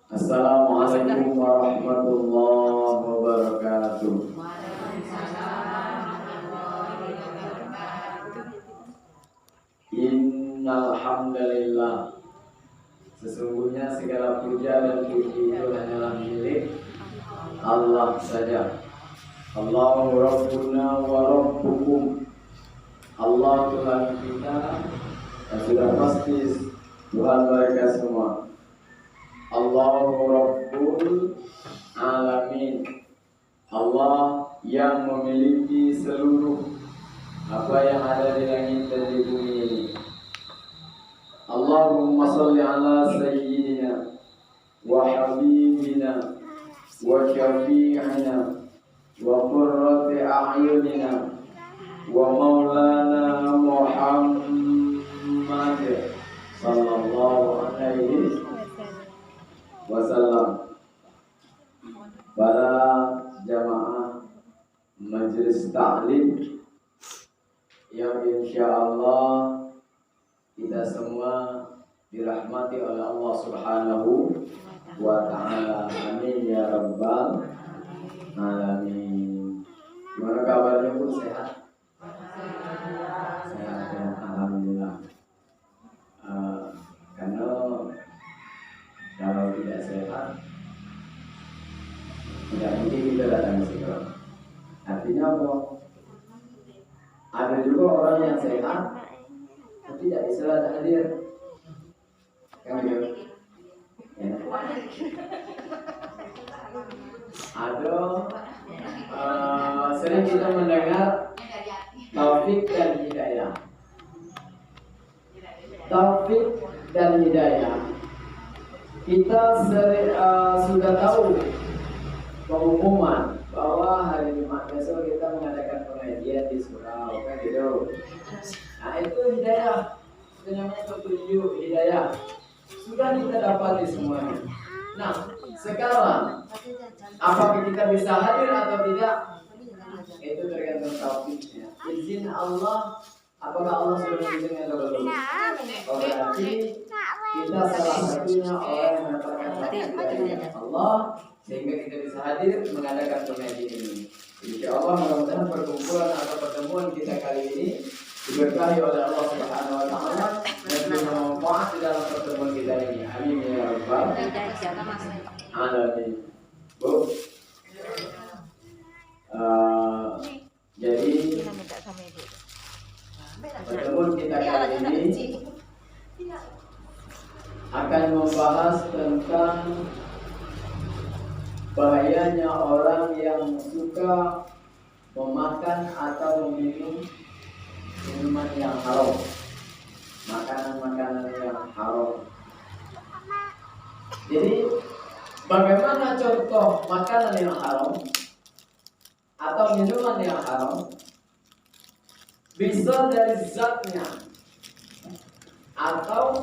Assalamualaikum warahmatullahi wabarakatuh. Innal hamdalillah. Sesungguhnya segala puja dan puji itu hanyalah milik Allah saja. Allahu Rabbuna wa Rabbukum. Allah Tuhan kita dan sudah pasti Tuhan mereka semua. Allahu Rabbul Alamin. Allah yang memiliki seluruh apa yang ada di langit dan di bumi ini. Allahumma salli ala sayyidina wa habibina wa syafi'ina wa qurrati a'yunina wa maulana Muhammad sallallahu alaihi wasallam. Para jamaah majelis taklim yang insyaallah kita semua dirahmati oleh Allah Subhanahu wa ta'ala. Amin ya rabbal alamin. Gimana kabarnya Bu? Sehat? Sehat ya, alhamdulillah. Karena kalau tidak sehat tidak mungkin kita datang ke sini. Artinya apa? Ada juga orang yang sehat tapi tidak bisa hadir. Kan gitu? Ya. Ada sering kita mendengar taufik dan hidayah. Taufik dan hidayah. Kita sudah tahu pengumuman bahwa hari Jumat besok kita mengadakan pengajian di surau, kan gitu. Nah itu hidayah, itu namanya petunjuk hidayah. Sudah kita dapati semuanya. Nah sekarang apakah kita bisa hadir atau tidak? Itu tergantung taufiknya. Izin Allah, apakah Allah sudah mengizinkan atau belum? Oh, berarti kita salah satunya orang yang mendapatkan taufik dari Allah sehingga kita bisa hadir mengadakan pengajian ini. Insyaallah mudah-mudahan perkumpulan atau pertemuan kita kali ini diberkahi oleh Allah Subhanahu wa taala dan bermanfaat di dalam pertemuan kita ini. Amin ya rabbal alamin. Bu. Jadi pertemuan kita kali ini akan membahas tentang bahayanya orang yang suka memakan atau meminum minuman yang haram, makanan-makanan yang haram. Jadi bagaimana contoh makanan yang haram atau minuman yang haram? Bisa dari zatnya atau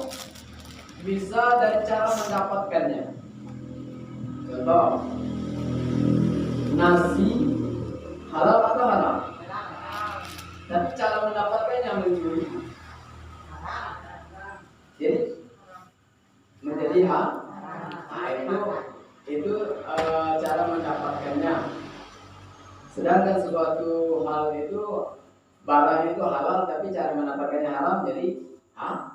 bisa dari cara mendapatkannya. Contoh, nasi halal atau haram? Tapi cara mendapatkannya mencuri. Jadi menjadi haram. Nah itu cara mendapatkannya. Sedangkan suatu hal itu barang itu halal tapi cara mendapatkannya haram, jadi haram.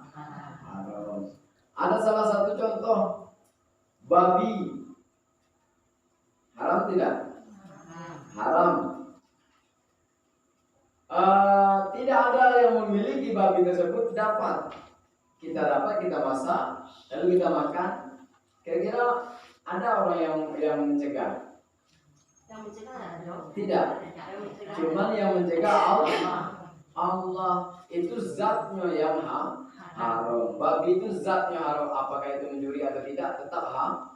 Ada salah satu contoh babi. Haram tidak? Haram. Tidak ada yang memiliki babi tersebut dapat. Kita masak, lalu kita makan. Kira-kira ada orang yang mencegah? Yang mencegah tidak. Cuman yang mencegah Allah itu zatnya yang haram. Babi itu zatnya haram. Apakah itu mencuri atau tidak? Tetap haram.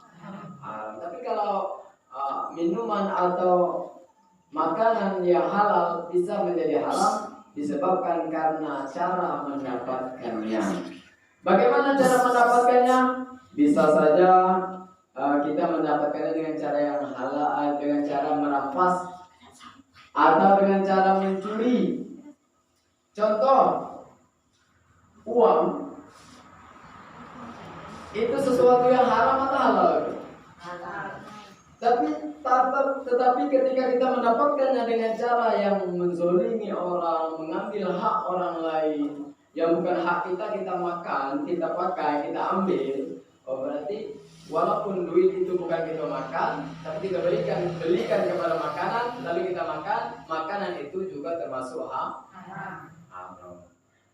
Tapi kalau minuman atau makanan yang halal bisa menjadi haram disebabkan karena cara mendapatkannya. Bagaimana cara mendapatkannya? Bisa saja kita mendapatkannya dengan cara yang halal, dengan cara merampas atau dengan cara mencuri. Contoh, uang itu sesuatu yang haram atau halal? Tetapi ketika kita mendapatkannya dengan cara yang menzolimi orang, mengambil hak orang lain, yang bukan hak kita, kita makan, kita pakai, kita ambil, oh berarti walaupun duit itu bukan kita makan, tapi kita belikan kepada makanan, lalu kita makan, makanan itu juga termasuk haram.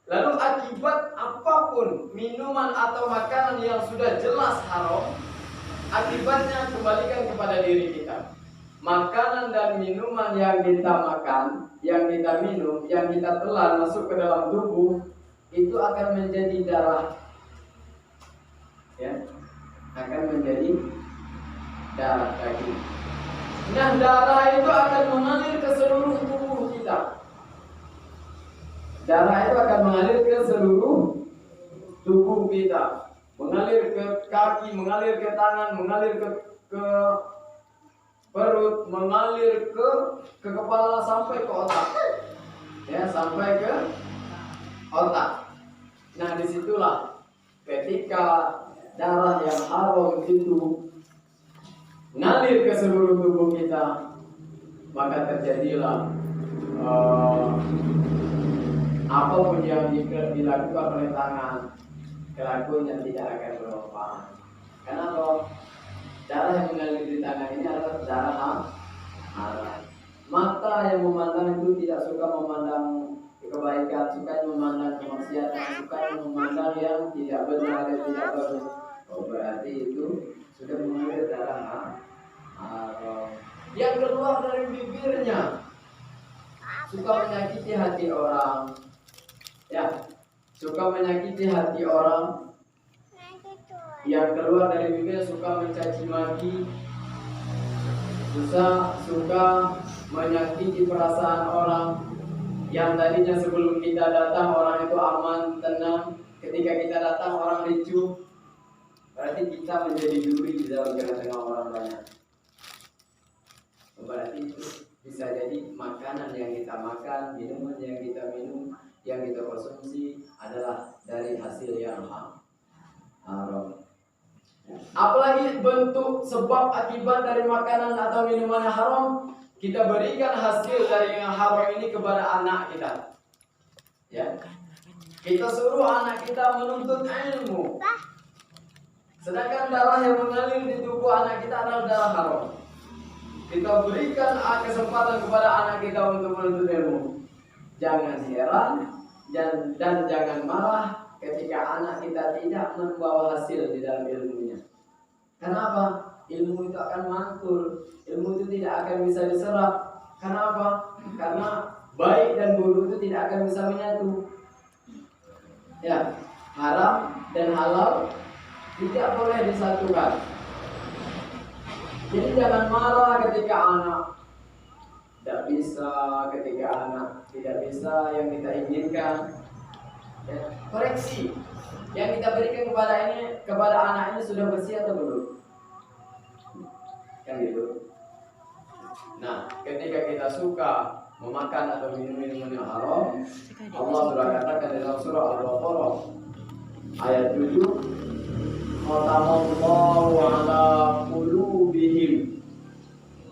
Lalu akibat apapun, minuman atau makanan yang sudah jelas haram, akibatnya kembalikan kepada diri kita. Makanan dan minuman yang kita makan, yang kita minum, yang kita telan masuk ke dalam tubuh, itu akan menjadi darah. Ya, akan menjadi darah daging. Nah, darah itu akan mengalir ke seluruh tubuh kita. Darah itu akan mengalir ke seluruh tubuh kita, mengalir ke kaki, mengalir ke tangan, mengalir ke perut, mengalir ke kepala sampai ke otak, ya sampai ke otak. Nah disitulah ketika darah yang haram itu mengalir ke seluruh tubuh kita, maka terjadilah apapun yang dilakukan oleh tangan, kelakuannya tidak akan bermanfaat. Kenapa? Darah yang mengalir di tangan ini adalah darah haram. Mata yang memandang itu tidak suka memandang kebaikan, suka memandang kemaksiatan, suka memandang yang tidak benar dan tidak bagus. Oh berarti itu sudah mengalir darah haram. Yang keluar dari bibirnya suka menyakiti hati orang. Ya, suka menyakiti hati orang. Yang keluar dari bibirnya suka mencaci maki, suka menyakiti perasaan orang. Yang tadinya sebelum kita datang orang itu aman, tenang, ketika kita datang orang ricuh, berarti kita menjadi duri di dalam tengah orang banyak. Berarti itu bisa jadi makanan yang kita makan, minuman yang kita minum, yang kita konsumsi adalah dari hasil yang haram. Apalagi bentuk sebab akibat dari makanan atau minuman yang haram, kita berikan hasil dari yang haram ini kepada anak kita. Ya, kita suruh anak kita menuntut ilmu, sedangkan darah yang mengalir di tubuh anak kita adalah darah haram. Kita berikan kesempatan kepada anak kita untuk menuntut ilmu. Jangan heran dan jangan marah ketika anak kita tidak membawa hasil di dalam ilmunya. Kenapa? Ilmu itu akan mantul, ilmu itu tidak akan bisa diserap. Kenapa? Karena baik dan buruk itu tidak akan bisa menyatu. Ya, haram dan halal tidak boleh disatukan. Jadi jangan marah ketika anak tidak bisa, ketika anak tidak bisa yang kita inginkan. Ya, koreksi yang kita berikan kepada anak ini sudah bersih atau belum? Kan gitu. Nah, ketika kita suka memakan atau minum minuman yang haram, Allah sudah katakan dalam surah Al-Baqarah ayat 7, khatamallahu ala qulubihim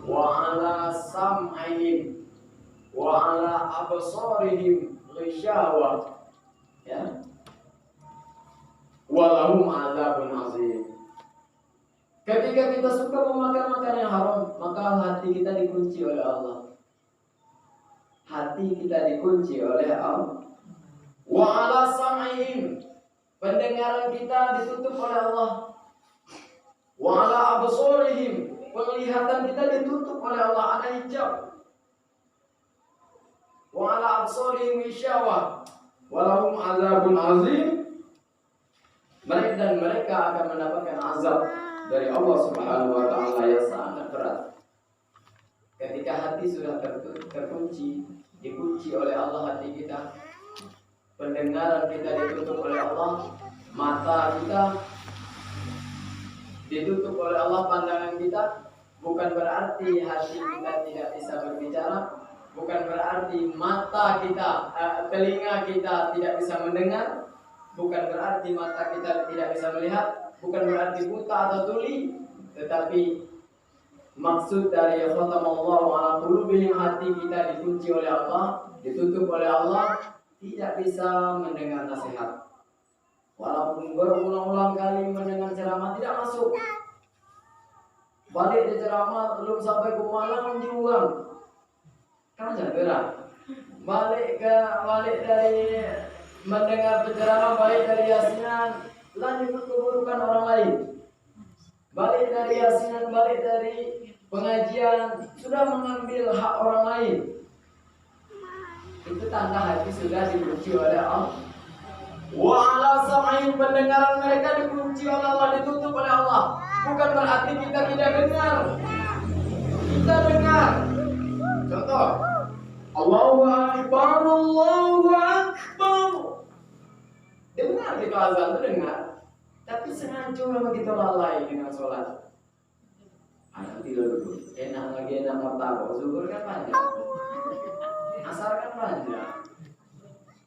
wa ala sam'ihim wa ala absarihim ghishawah. Ya, walahum azabun azim. Ketika kita suka memakan makanan yang haram, maka hati kita dikunci oleh Allah. Hati kita dikunci oleh Allah. Wa ala sam'ihim, pendengaran kita ditutup oleh Allah. Wa ala absarihim, penglihatan kita ditutup oleh Allah, ada hijab. Wa ala absarihim ghishawah. Walahum azabun azim. Mereka akan mendapatkan azab dari Allah Subhanahu wa taala yang sangat berat. Ketika hati sudah terkunci, dikunci oleh Allah hati kita, pendengaran kita ditutup oleh Allah, mata kita ditutup oleh Allah, pandangan kita, bukan berarti hati kita tidak bisa berbicara, bukan berarti mata kita, telinga kita tidak bisa mendengar, bukan berarti mata kita tidak bisa melihat, bukan berarti buta atau tuli, tetapi Maksud dari khatamallahu ala qulubihim, hati kita dikunci oleh Allah, ditutup oleh Allah, tidak bisa mendengar nasihat. Walaupun berulang-ulang kali mendengar ceramah tidak masuk. Balik dari ceramah belum sampai ke malam diulang. Kan berat. Balik dari mendengar penceramah, balik dari yasinan, lanjut keburukan orang lain. Balik dari yasinan, balik dari pengajian, sudah mengambil hak orang lain. Itu tanda hati sudah dikunci oleh Allah. Wa ala sam'in, pendengaran mereka dikunci oleh Allah, ditutup oleh Allah. Bukan berarti kita tidak dengar. Kita dengar. Contoh, Allahu Akbar, Allahu Akbar. Dengar kita azan itu dengar. Tapi sengaja memang kita lalai dengan sholat. Anak tidur dulu. Enak lagi enak martabak. Zuhur kan panjang. Asar kan panjang.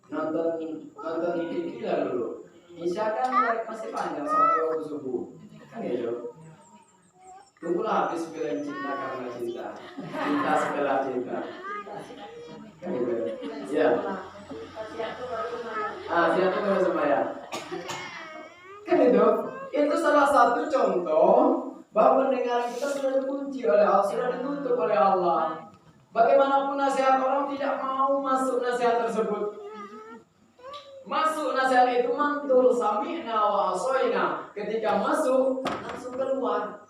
Nonton TV lah dulu. Isya kan masih panjang sampai waktu subuh. Kan gitu. Tunggulah habis film Cinta Karena Cinta. Cinta Setelah Cinta. Kan gitu. Ya. Siapa baru sembahyang? Kan itu salah satu contoh bahwa pendengaran kita sudah dikunci oleh Allah, sudah ditutup oleh Allah. Bagaimanapun nasihat orang tidak mau masuk nasihat tersebut. Masuk nasihat itu mantul, sami'na wa asoina. Ketika masuk langsung keluar.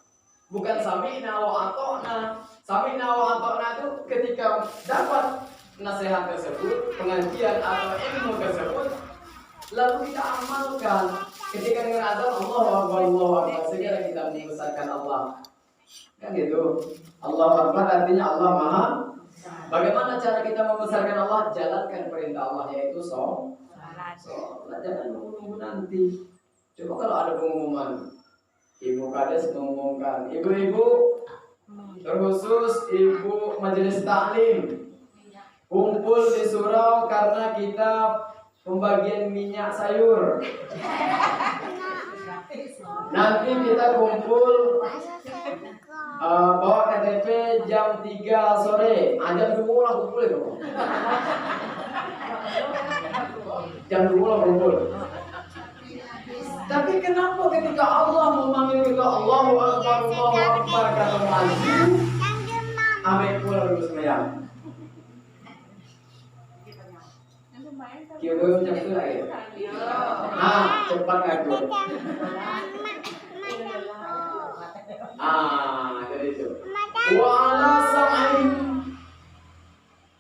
Bukan sami'na wa atokna. Sami'na wa atokna itu ketika dapat nasihat tersebut, pengajian atau ilmu tersebut, lalu kita amalkan. Ketika dengar azan, Allahu Akbar, Allahu Akbar, segera kita membesarkan Allah. Kan gitu. Allahu Akbar artinya Allah Maha. Bagaimana cara kita membesarkan Allah? Jalankan perintah Allah, yaitu sholat. Jangan menunggu nanti. Coba kalau ada pengumuman, Ibu Kades mengumumkan, ibu-ibu, terkhusus ibu majelis taklim, kumpul di surau karena kita pembagian minyak sayur. Nanti kita kumpul bawa KTP jam 3 sore. Jam 2 lah kumpul itu. Jam 2 lah kumpul. Tapi kenapa ketika Allah memanggil kita Allahu Akbar, Allahu Akbar, kata muadzin, ambil pulang dulu sembahyang. Kira macam tu lagi. Cepat aku. Jadi itu. Wala sam'in,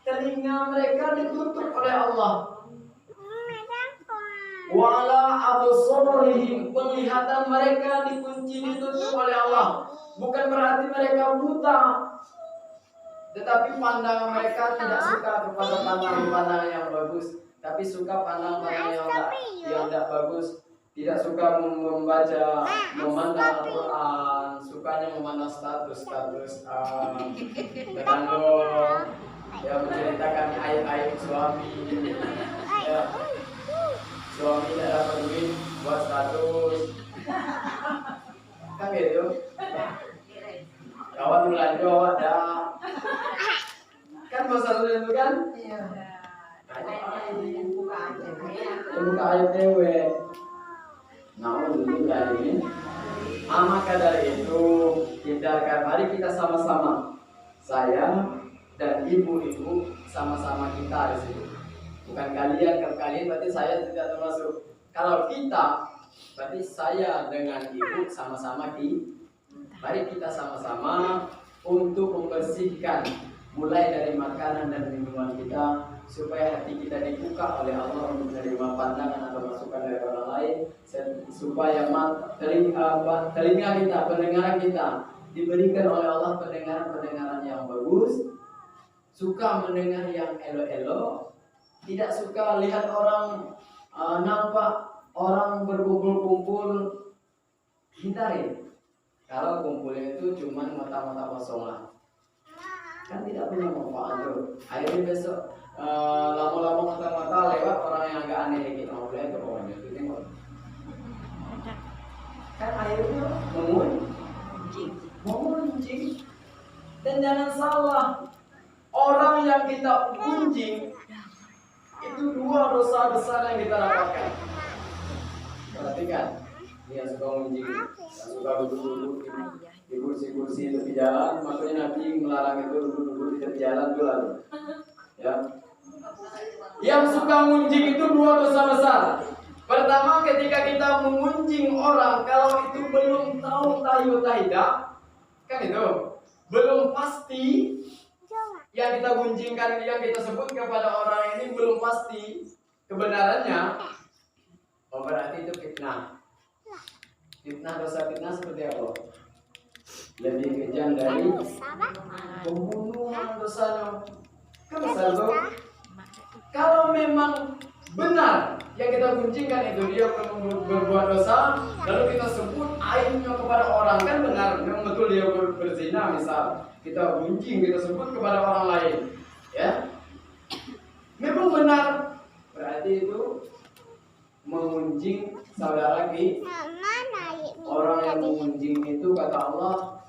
telinga mereka ditutup oleh Allah. Wala absarihim, penglihatan mereka dikunci, ditutup oleh Allah. Bukan berarti mereka buta, tetapi pandangan mereka tidak suka kepada pandangan yang bagus, tapi suka pandangan yang tidak bagus. Tidak suka membaca, memandang Al-Quran, sukanya memandang status tetangga yang menceritakan aib-aib suami. Ya. Suami tidak dapat duit buat status. Kan gitu. Kawan belanja ada. Kan bahasa itu kan? Iya. Buka aib dewe. Alhamdulillah ini. Maka dari itu hindarkan. Mari kita sama-sama. Saya dan ibu-ibu sama-sama kita di situ. Bukan kalian, kalau kalian berarti saya tidak termasuk. Kalau kita, berarti saya dengan ibu sama-sama mari kita sama-sama untuk membersihkan mulai dari makanan dan minuman kita, supaya hati kita dibuka oleh Allah untuk menerima pandangan atau masukan dari orang lain, supaya telinga kita, pendengaran kita diberikan oleh Allah pendengaran yang bagus, suka mendengar yang elo-elo, tidak suka lihat orang nampak orang berkumpul-kumpul, hindari. Kalau kumpulnya itu cuma mata-mata kosong lah, kan tidak punya manfaat tuh. Akhirnya besok lama-lama mata-mata lewat orang yang agak aneh gitu, mau lihat ke bawahnya itu tengok. Kan akhirnya menguncing. Dan jangan salah, orang yang kita gunjing itu 2 dosa besar yang kita dapatkan. Perhatikan, dia suka gunjing, suka duduk-duduk di kursi-kursi tepi jalan, makanya nanti melarang itu duduk-duduk di tepi jalan itu lalu. Ya. Yang suka gunjing itu 2 dosa besar. Pertama, ketika kita mengunjing orang, kalau itu belum tahu tahu tidak, kan itu belum pasti yang kita gunjingkan, yang kita sebut kepada orang ini belum pasti kebenarannya. Oh, berarti itu fitnah. Fitnah, dosa fitnah seperti apa? Lebih kejam dari pembunuhan dosanya. Kan besar tuh. Kalau memang benar yang kita gunjingkan itu dia berbuat dosa, lalu kita sebut aibnya kepada orang, kan benar, memang betul dia berzina misal, kita gunjing, kita sebut kepada orang lain, ya, memang benar, berarti itu mengunjing saudara kita. Orang yang mengunjing itu kata Allah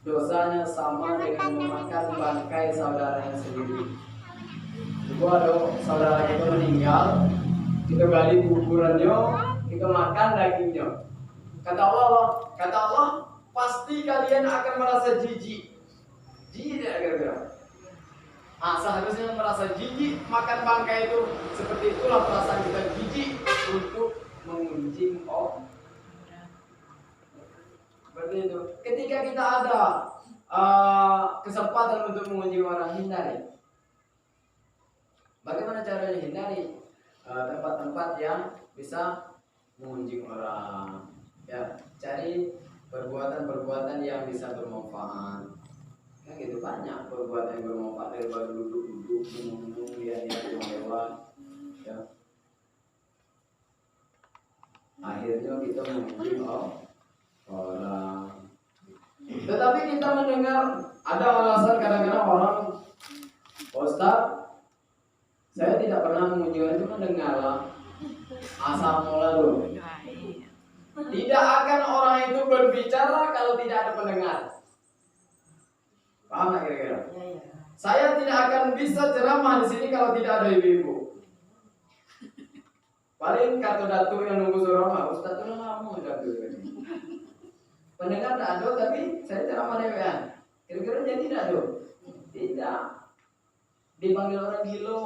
dosanya sama dengan memakan bangkai saudaranya sendiri. Gua ada saudara kita meninggal, kita gali kuburannya, kita makan dagingnya. Kata Allah, pasti kalian akan merasa jijik. Jijik tidak kira-kira? Seharusnya merasa jijik makan bangkai itu. Seperti itulah perasaan kita jijik untuk mengunjing orang. Seperti itu. Ketika kita ada kesempatan untuk mengunjing orang, hindari. Bagaimana caranya hindari tempat-tempat yang bisa mengunjing orang? Ya, cari perbuatan-perbuatan yang bisa bermanfaat. Kan gitu, banyak perbuatan yang bermanfaat daripada duduk-duduk, minum-minum, lihat-lihat yang lewat. Ya. Akhirnya kita mengunjing orang. Tetapi kita mendengar ada alasan kadang-kadang orang, Ustaz, saya tidak pernah mengunjungi, cuma dengarlah asal mula dulu. Tidak akan orang itu berbicara kalau tidak ada pendengar. Paham nggak kira-kira? Saya tidak akan bisa ceramah di sini kalau tidak ada ibu-ibu. Paling kata datuk yang nunggu ceramah, Ustaz itu lama datuk. Pendengar tidak ada, tapi saya ceramah dewean. Kira-kira jadi tidak ada? Tidak. Dipanggil orang gilo.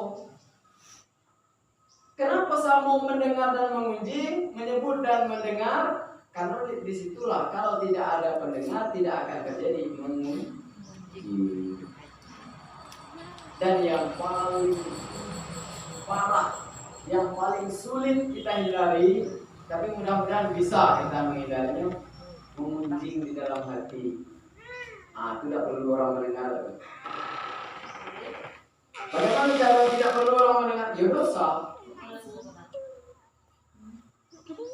Kenapa saya mau mendengar dan mengunjing, menyebut dan mendengar? Karena disitulah kalau tidak ada pendengar tidak akan terjadi mengunjing. Dan yang paling parah, yang paling sulit kita hindari, tapi mudah-mudahan bisa kita menghindarinya, mengunjing di dalam hati. Itu tidak perlu orang mendengar. Bagaimana cara tidak perlu orang mendengar? Ya dosa.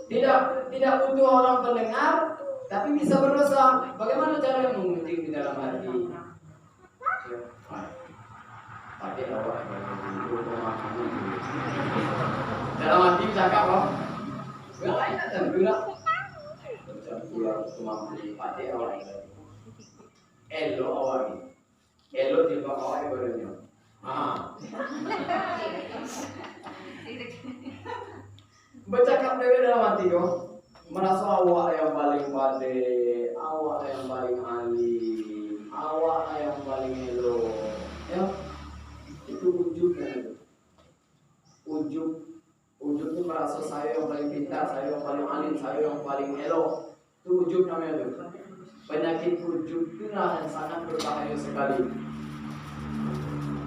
Tidak butuh orang pendengar, tapi bisa berdosa. Bagaimana cara mengunjing di dalam hati? Pakai awak dalam hati cakap loh. Yang lain ada gula. Gula cuma pakai awak. Elo awak. Elo di bawah awak barunya. Bercakap dewe dalam hati kau, merasa awak yang paling pandai, awak yang paling alim, awak yang paling elo, ya itu ujubnya. Ujub itu merasa saya yang paling pintar, saya yang paling alim, saya yang paling elo. Itu ujub namanya tuh. Penyakit ujub itu yang sangat berbahaya sekali.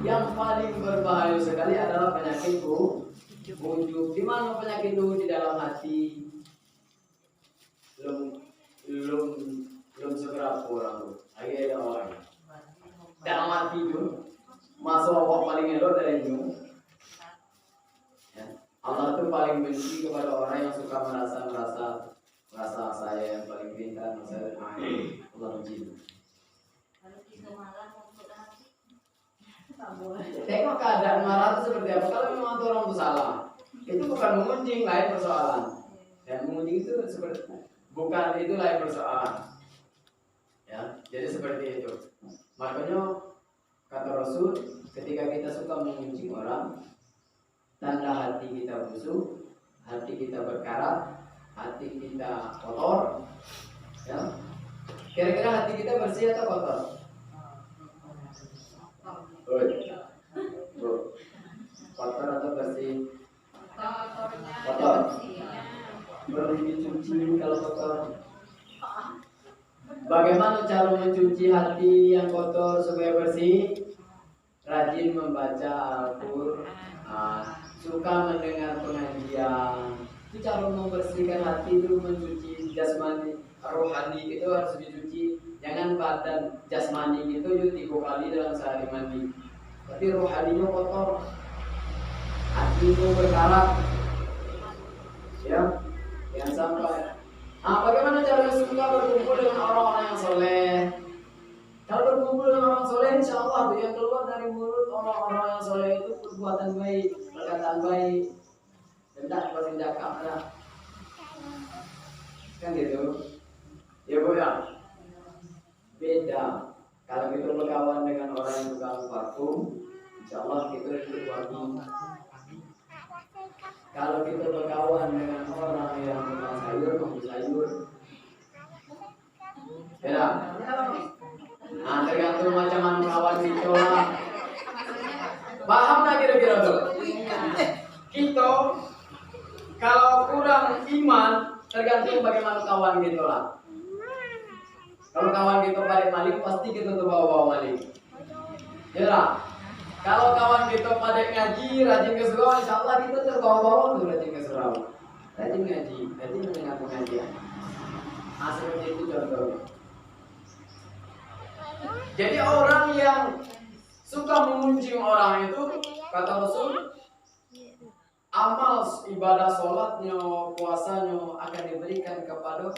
Yang paling berbahaya sekali adalah penyakit ujub. Di mana penyakit itu? Di dalam hati. Belum seberapa orang tuh. Ada orang. Dalam hati itu masuk awak paling elok dari itu. Ya. Allah itu paling benci kepada orang yang suka merasa saya yang paling pintar, saya Allah benci. Tengok keadaan marah itu seperti apa. Kalau memang itu orang itu salah, itu bukan mengunjing, lain persoalan. Dan mengunjing itu seperti bukan itu lain persoalan. Ya, jadi seperti itu. Makanya kata Rasul, ketika kita suka memuji orang, tanda hati kita busuk, hati kita berkarat, hati kita kotor, ya. Kira-kira hati kita bersih atau kotor? Kotor atau bersih? Kotor. Perlu dicuci kalau kotor. Bagaimana cara mencuci hati yang kotor supaya bersih? Rajin membaca Al-Quran, suka mendengar pengajian. Itu cara membersihkan hati, itu mencuci jasmani, rohani itu harus dicuci. Jangan badan jasmani itu 3 kali dalam sehari mandi. Tapi rohaninya kotor, hati itu berkarat. Ya, jangan sampai. Bagaimana cara suka berkumpul dengan orang-orang yang soleh? Kalau berkumpul dengan orang soleh, insya Allah yang keluar dari mulut orang-orang yang soleh itu perbuatan baik, perkataan baik, tidak bertindakan ada. Kan gitu? Ya Bu ya. Beda. Kalau kita berkawan dengan orang yang suka parfum, insya Allah kita ikut wangi. Kalau kita berkawan dengan orang yang suka sayur, mau sayur. Beda. Tergantung macam mana kawan kita lah. Paham tak kira-kira tuh? Kita kalau kurang iman, tergantung bagaimana kawan kita lah. Kalau kawan kita balik maling, pasti kita tuh bawa-bawa maling. Ya lah. Kalau kawan kita pada ngaji, rajin ke surau, insya Allah kita terbawa-bawa tuh rajin ke surau. Rajin ngaji, rajin mendengar pengajian. Seperti itu contohnya. Jadi orang yang suka memuji orang itu, kata Rasul, amal ibadah sholatnya, puasanya akan diberikan kepada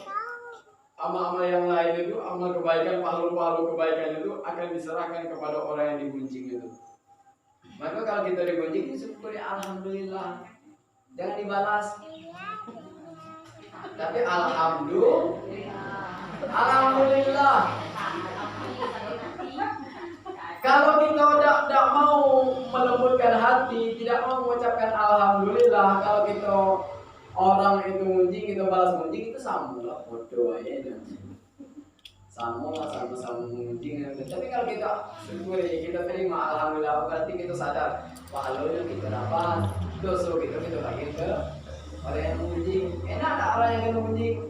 amal-amal yang lain itu, amal kebaikan, pahala-pahala kebaikan itu akan diserahkan kepada orang yang digunjing itu. Maka kalau kita digunjing, syukuri alhamdulillah, jangan dibalas. Tapi alhamdulillah. Kalau kita tidak mau melembutkan hati, tidak mau mengucapkan alhamdulillah, kalau kita orang itu munjing, kita balas munjing, itu sama lah, bodoh aja. Sama munjing. Tapi kalau kita syukuri, kita terima alhamdulillah, berarti kita sadar pahalanya kita dapat, dosa kita bagi ke orang yang munjing. Enak tak orang yang kena munjing?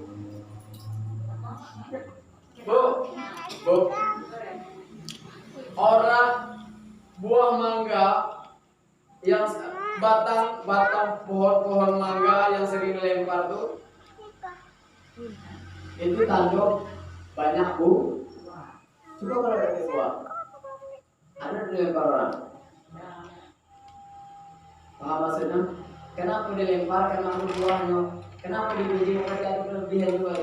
Bu. Orang buah mangga yang batang pohon mangga yang sering lempar tuh, itu tanduk banyak Bu. Coba kalau ada buah, ada dilempar orang. Paham maksudnya? Kenapa dilempar? Karena buahnya. Kenapa dipuji? Mereka ada kelebihan juga.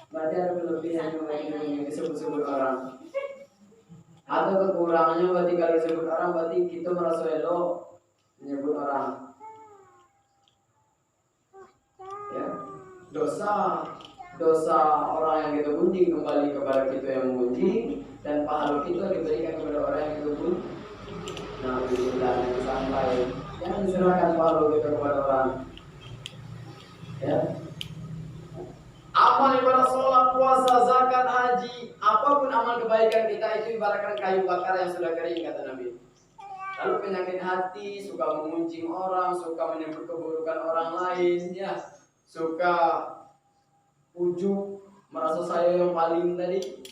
Berarti ada kelebihan juga yang disebut-sebut orang. Atau kekurangannya berarti kalau disebut orang berarti kita merasa elok menyebut orang. Ya, dosa orang yang kita gunjing kembali kepada kita yang mengunjing, dan pahala kita diberikan kepada orang yang kita gunjing. Nah, itu sampai jangan diserahkan pahala kita kepada orang. Ya. Amal ibadah sholat, puasa, zakat, haji, apapun amal kebaikan kita itu ibaratkan kayu bakar yang sudah kering, kata Nabi. Lalu penyakit hati, suka mengunjing orang, suka menyebut keburukan orang lain, ya, suka ujub, merasa saya yang paling tadi,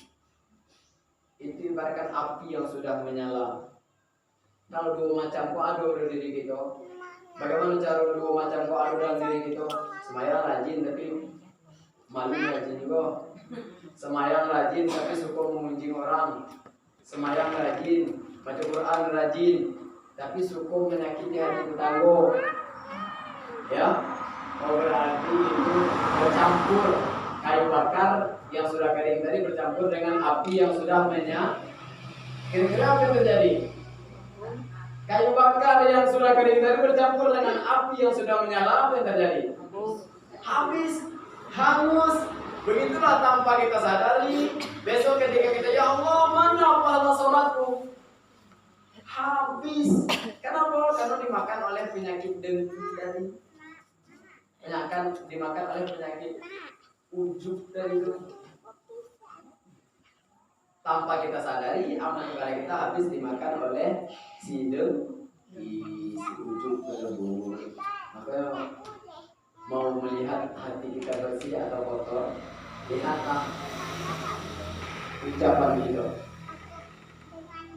itu ibaratkan api yang sudah menyala. Kalau dua macam kok ada dalam diri kita, bagaimana cara dua macam kok ada dalam diri kita? Semayang rajin tapi malu rajin juga. Semayang rajin tapi suka mengunjing orang. Semayang rajin, baca Quran rajin, tapi suka menyakiti hati tetangga. Ya, berarti itu bercampur kayu bakar yang sudah kering tadi bercampur dengan api yang sudah menyala. Kira-kira apa yang terjadi? Kayu bakar yang sudah kering tadi bercampur dengan api yang sudah menyala, apa yang terjadi? Habis, hangus. Begitulah tanpa kita sadari, besok ketika kita ya Allah mana pahala sholatku? Habis. Kenapa? Karena dimakan oleh penyakit dengki tadi. Dimakan oleh penyakit ujub tadi itu. Tanpa kita sadari, amal ibadah kita habis dimakan oleh si dengki, si ujub tersebut. Maka mau melihat hati kita bersih atau kotor, lihatlah ucapan kita.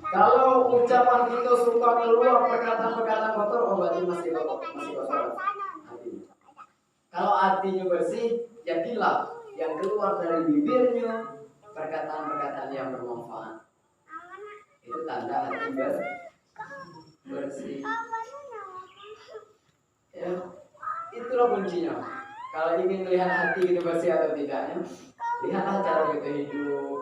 Kalau ucapan kita suka keluar perkataan-perkataan kotor, oh berarti masih kotor hati. Kalau hatinya bersih, jadilah yang keluar dari bibirnya perkataan-perkataan yang bermanfaat. Itu tanda hati bersih. Ya. Itulah kuncinya. Kalau ingin melihat hati itu bersih atau tidaknya, lihatlah cara kita hidup.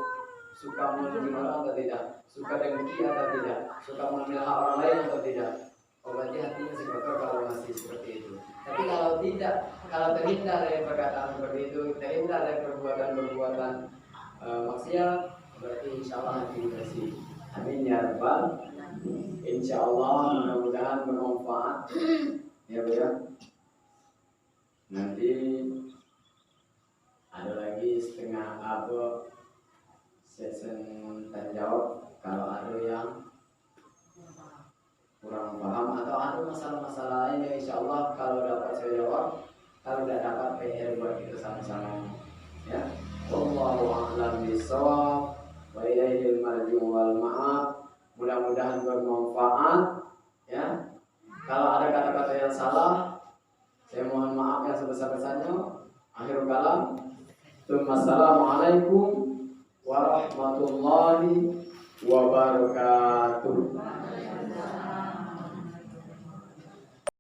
Suka memuji orang atau tidak, suka dengki atau tidak, suka memilih orang lain atau tidak. Oh berarti hatinya masih kotor kalau masih seperti itu. Tapi kalau tidak, kalau terhindar dari perkataan seperti itu, terhindar dari perbuatan-perbuatan maksiat, berarti insya Allah hati bersih. Amin ya rabbal. Insya Allah mudah-mudahan bermanfaat. Ya Bu ya. Nanti ada lagi setengah sesi tanya jawab. Kalau ada yang kurang paham atau ada masalah-masalah lain yang insya Allah kalau dapat saya jawab, kalau tidak dapat PR buat kita sama-sama. Ya, wallahu a'lam bishawab wa ilaihil marji'u wal ma'ab. Mudah-mudahan bermanfaat. Ya, kalau ada kata-kata yang salah, saya mohon maaf yang sebesar-besarnya. Akhirul kalam. Assalamualaikum warahmatullahi wabarakatuh.